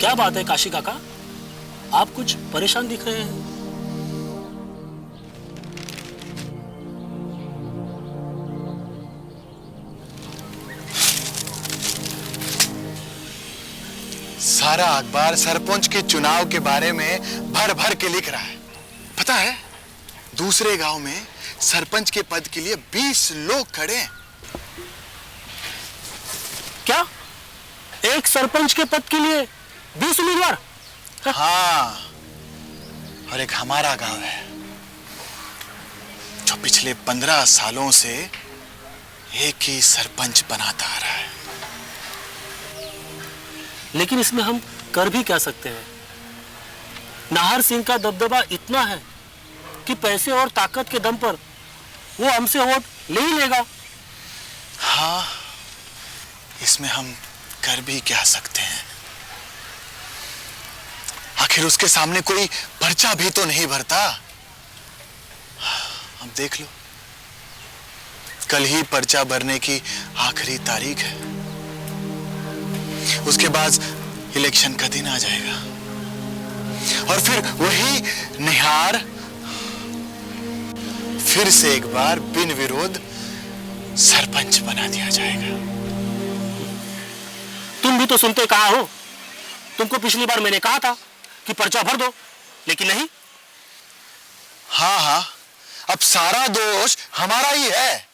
क्या बात है काशी काका, आप कुछ परेशान दिख रहे हैं। सारा अखबार सरपंच के चुनाव के बारे में भर भर के लिख रहा है। पता है, दूसरे गांव में सरपंच के पद के लिए 20 लोग खड़े हैं। क्या एक सरपंच के पद के लिए 20 उम्मीदवार? हाँ, और एक हमारा गांव है जो पिछले 15 सालों से एक ही सरपंच बनाता आ रहा है। लेकिन इसमें हम कर भी क्या सकते हैं? नाहर सिंह का दबदबा इतना है कि पैसे और ताकत के दम पर वो हमसे वोट ले ही लेगा। हाँ, इसमें हम कर भी क्या सकते हैं? आखिर उसके सामने कोई पर्चा भी तो नहीं भरता। अब देख लो, कल ही पर्चा भरने की आखिरी तारीख है। उसके बाद इलेक्शन का दिन आ जाएगा और फिर वही निहार फिर से एक बार बिन विरोध सरपंच बना दिया जाएगा। तुम भी तो सुनते कहाँ हो? तुमको पिछली बार मैंने कहा था कि पर्चा भर दो, लेकिन नहीं। हाँ हाँ, अब सारा दोष हमारा ही है।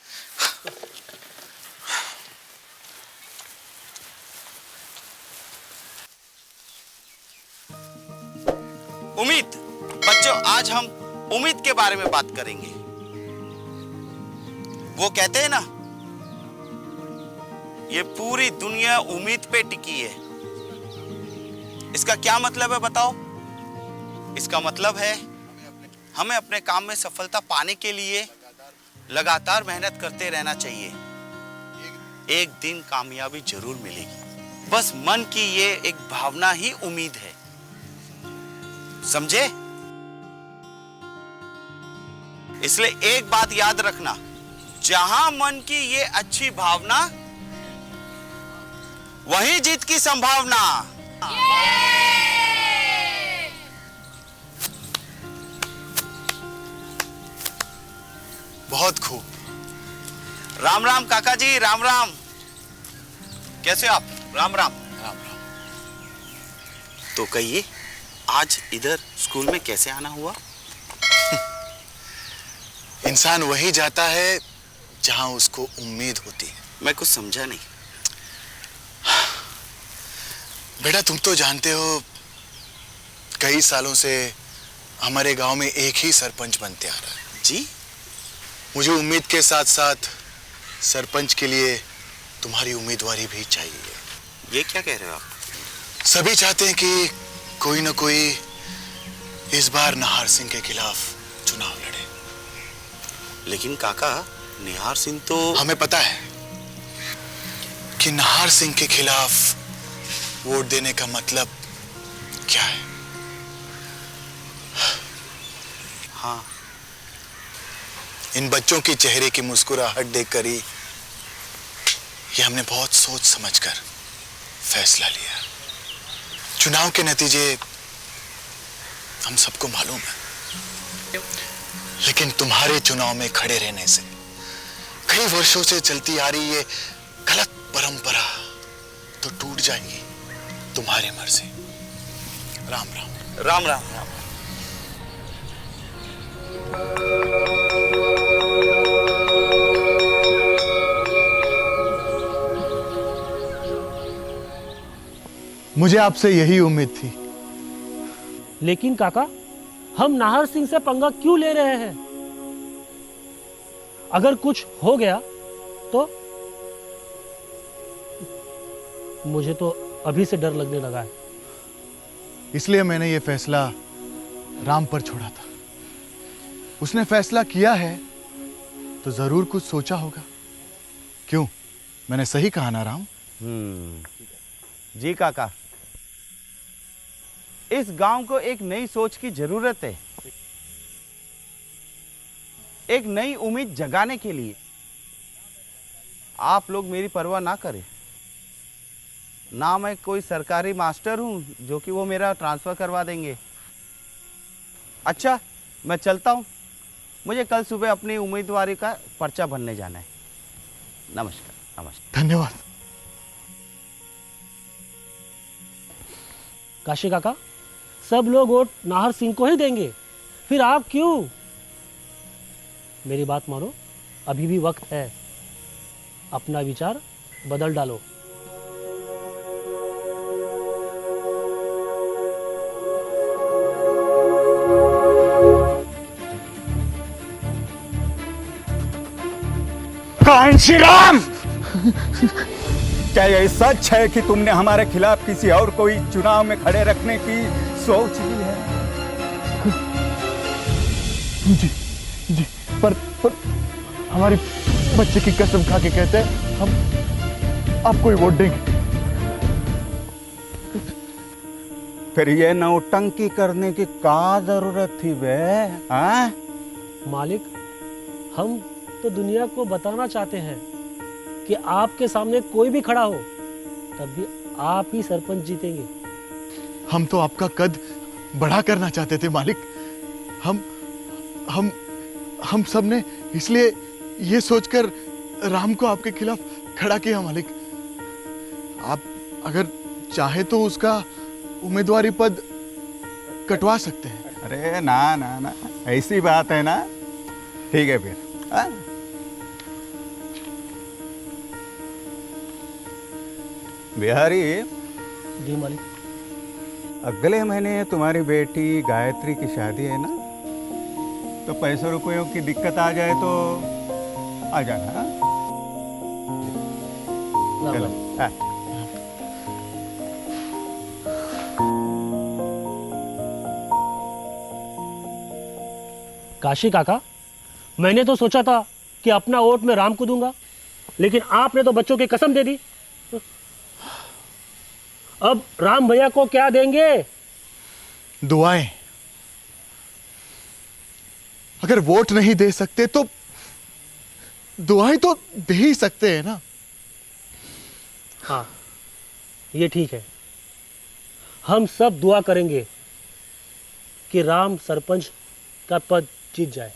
उम्मीद। बच्चों, आज हम उम्मीद के बारे में बात करेंगे। वो कहते हैं ना, ये पूरी दुनिया उम्मीद पे टिकी है। इसका क्या मतलब है बताओ? इसका मतलब है हमें अपने काम में सफलता पाने के लिए लगातार मेहनत करते रहना चाहिए। एक दिन कामयाबी जरूर मिलेगी। बस मन की ये एक भावना ही उम्मीद है, समझे? इसलिए एक बात याद रखना, जहां मन की ये अच्छी भावना, वहीं जीत की संभावना। बहुत खूब। राम राम काका जी, राम राम। कैसे हो आप? राम राम। राम राम। तो कहिए, आज इधर स्कूल में कैसे आना हुआ? इंसान वही जाता है जहां उसको उम्मीद होती है। मैं कुछ समझा नहीं। बेटा, तुम तो जानते हो, कई सालों से हमारे गांव में एक ही सरपंच बनते आ रहा है। जी? मुझे उम्मीद के साथ साथ सरपंच के लिए तुम्हारी उम्मीदवारी भी चाहिए। ये क्या कह रहे हो आप? सभी चाहते हैं कि कोई ना कोई इस बार नाहर सिंह के खिलाफ चुनाव लड़े। लेकिन काका, निहार सिंह तो... हमें पता है कि नाहर सिंह के खिलाफ वोट देने का मतलब क्या है। हाँ। इन बच्चों की चेहरे की मुस्कुराहट देखकर ही ये हमने बहुत सोच समझकर फैसला लिया। चुनाव के नतीजे हम सबको मालूम है, लेकिन तुम्हारे चुनाव में खड़े रहने से कई वर्षों से चलती आ रही ये गलत परंपरा तो टूट जाएगी। तुम्हारी मर्जी। राम राम। राम राम। राम। मुझे आपसे यही उम्मीद थी। लेकिन काका, हम नाहर सिंह से पंगा क्यों ले रहे हैं? अगर कुछ हो गया तो? मुझे तो अभी से डर लगने लगा है। इसलिए मैंने ये फैसला राम पर छोड़ा था। उसने फैसला किया है तो जरूर कुछ सोचा होगा। क्यों, मैंने सही कहा ना राम? जी काका, इस गांव को एक नई सोच की जरूरत है। एक नई उम्मीद जगाने के लिए आप लोग मेरी परवाह ना करें। ना मैं कोई सरकारी मास्टर हूँ जो कि वो मेरा ट्रांसफ़र करवा देंगे। अच्छा, मैं चलता हूँ, मुझे कल सुबह अपनी उम्मीदवारी का पर्चा भरने जाना है। नमस्कार। नमस्कार। धन्यवाद। काशी काका, सब लोग वोट नाहर सिंह को ही देंगे, फिर आप क्यों? मेरी बात मानो, अभी भी वक्त है, अपना विचार बदल डालो। कांशी राम, क्या यह सच है कि तुमने हमारे खिलाफ किसी और कोई चुनाव में खड़े रखने की सोच ली है? जी जी, पर हमारी बच्चे की कसम खा के कहते हैं हम आपको ही वोट देंगे। फिर ये नौटंकी करने की क्या जरूरत थी बे? हाँ? मालिक, हम तो दुनिया को बताना चाहते हैं कि आपके सामने कोई भी खड़ा हो, तब भी आप ही सरपंच जीतेंगे। हम तो आपका कद बड़ा करना चाहते थे मालिक। हम सब ने इसलिए ये सोचकर राम को आपके खिलाफ खड़ा किया मालिक। आप अगर चाहे तो उसका उम्मीदवारी पद कटवा सकते हैं। अरे ना ना ना, ऐसी बात है ना, ठीक है फिर। हाँ? बिहारी, जी मालिक। अगले महीने तुम्हारी बेटी गायत्री की शादी है ना, तो पैसों रुपयों की दिक्कत आ जाए तो आ जाना। हाँ? चलो। हाँ। काशी काका, मैंने तो सोचा था कि अपना वोट मैं राम को दूंगा, लेकिन आपने तो बच्चों की कसम दे दी। अब राम भैया को क्या देंगे? दुआएं। अगर वोट नहीं दे सकते तो दुआएं तो दे ही सकते हैं ना। हाँ, ये ठीक है। हम सब दुआ करेंगे कि राम सरपंच का पद जीत जाए।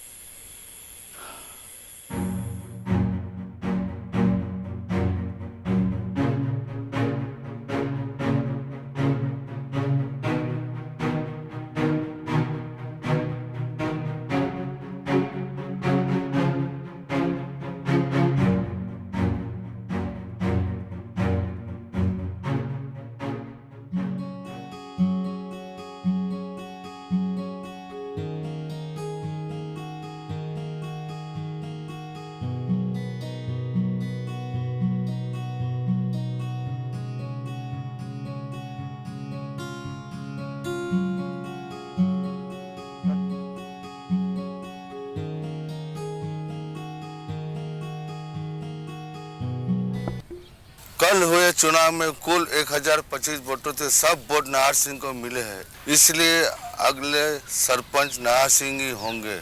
कल हुए चुनाव में कुल 1025 वोटों थे, सब वोट नाहर सिंह को मिले हैं, इसलिए अगले सरपंच नाहर सिंह ही होंगे।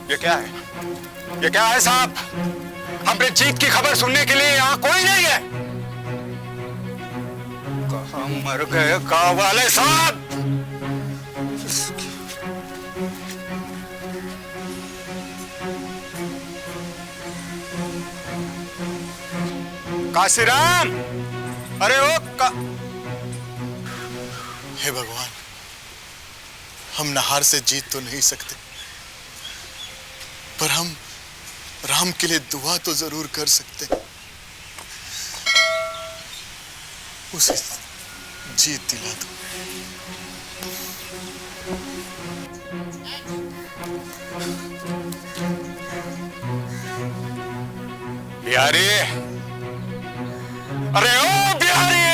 ये क्या है? ये क्या है साहब? हमने जीत की खबर सुनने के लिए यहाँ कोई नहीं है। कहाँ मर गए गाँव वाले साहब? काशीराम, अरे ओ हे भगवान, हम नाहर से जीत तो नहीं सकते, पर हम राम के लिए दुआ तो जरूर कर सकते हैं। उसे जीत दिला दो। बिहारी, अरे ओ बिहारी!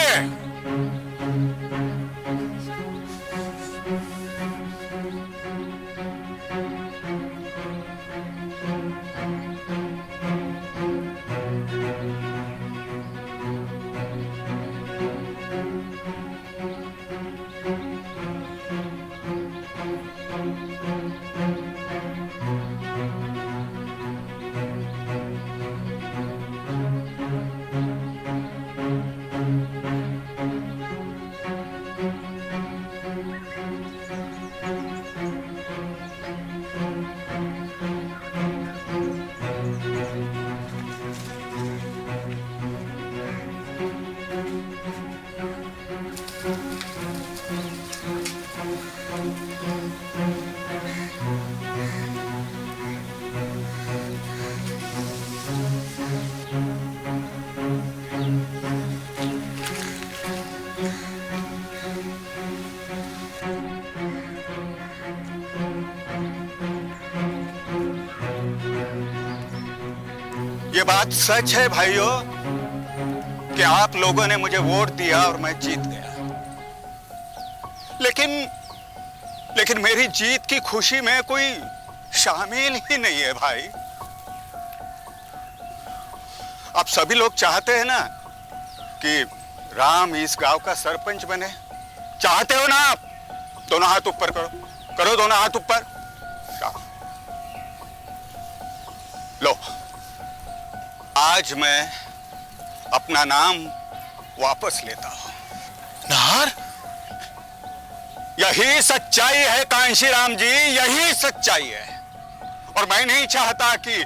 ये बात सच है भाइयों कि आप लोगों ने मुझे वोट दिया और मैं जीत गया। लेकिन मेरी जीत की खुशी में कोई शामिल ही नहीं है भाई। आप सभी लोग चाहते हैं ना कि राम इस गांव का सरपंच बने? चाहते हो ना आप? दोनों हाथ ऊपर करो, करो दोनों हाथ ऊपर। लो, आज मैं अपना नाम वापस लेता हूं। नाहर, यही सच्चाई है कांशीराम जी, यही सच्चाई है। और मैं नहीं चाहता कि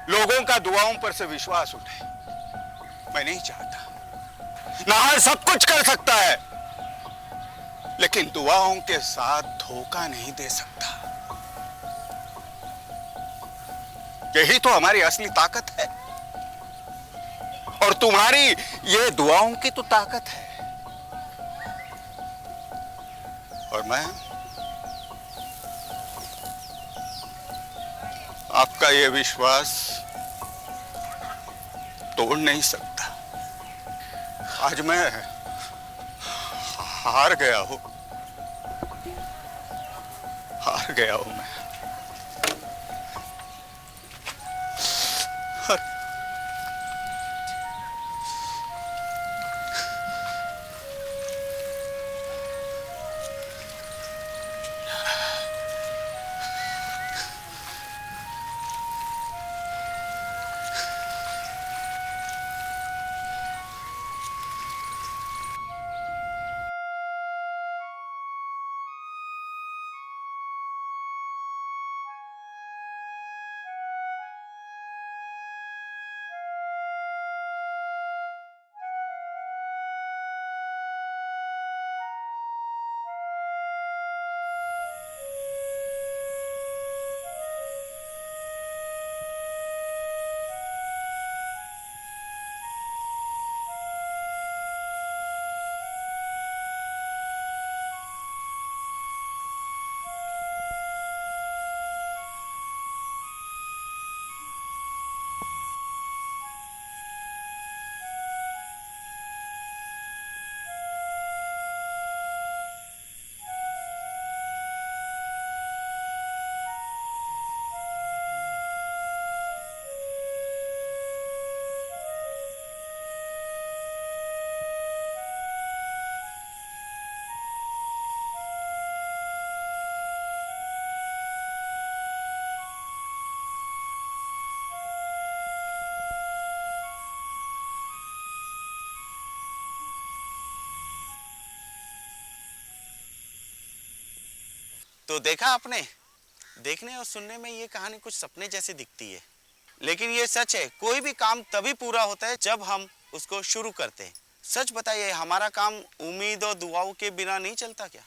लोगों का दुआओं पर से विश्वास उठे। मैं नहीं चाहता। नाहर सब कुछ कर सकता है, लेकिन दुआओं के साथ धोखा नहीं दे सकता। यही तो हमारी असली ताकत है, और तुम्हारी ये दुआओं की तो ताकत है। और मैं आपका ये विश्वास तोड़ नहीं सकता। आज मैं हार गया हूं, हार गया हूं मैं। तो देखा आपने, देखने और सुनने में ये कहानी कुछ सपने जैसी दिखती है, लेकिन ये सच है। कोई भी काम तभी पूरा होता है जब हम उसको शुरू करते हैं। सच बताइए, हमारा काम उम्मीद और दुआओं के बिना नहीं चलता क्या?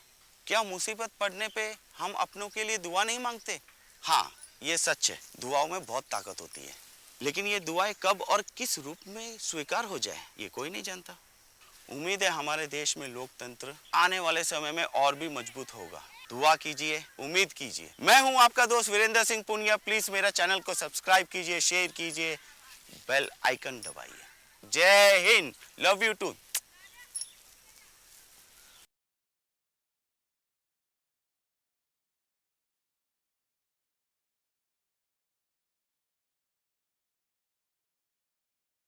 क्या मुसीबत पड़ने पे हम अपनों के लिए दुआ नहीं मांगते? हाँ, ये सच है, दुआओं में बहुत ताकत होती है, लेकिन ये दुआएं कब और किस रूप में स्वीकार हो जाए ये कोई नहीं जानता। उम्मीद है हमारे देश में लोकतंत्र आने वाले समय में और भी मजबूत होगा। दुआ कीजिए, उम्मीद कीजिए। मैं हूं आपका दोस्त वीरेंद्र सिंह पुनिया। प्लीज मेरा चैनल को सब्सक्राइब कीजिए, शेयर कीजिए, बेल आइकन दबाइए। जय हिंद, लव यू टू।